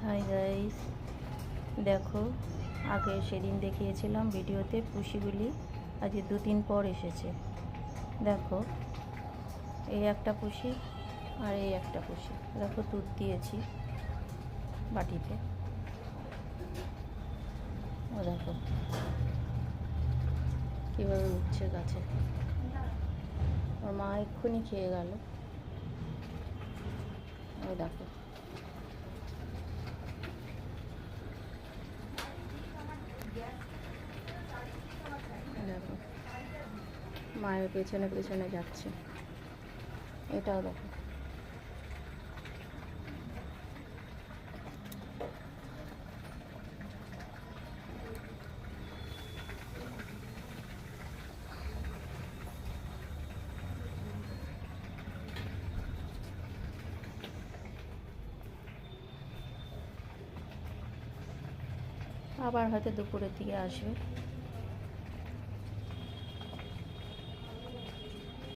Hi guys, দেখো আগে সেদিন দেখিয়েছিলাম ভিডিওতে পুষিগুলি আজ 2 দিন পর এসেছে। দেখো এই একটা পুষি আর এই একটা পুষি, দেখো দুধ দিয়েছি বাটিতে। ও দেখো কীভাবে উঠছে গাছে। ওর মা এক্ষুনি খেয়ে গেল। ওই দেখো দেখো মায়ের পেছনে পেছনে যাচ্ছে। এটাও দেখো আবার হয়তো দুপুরের দিকে আসবে।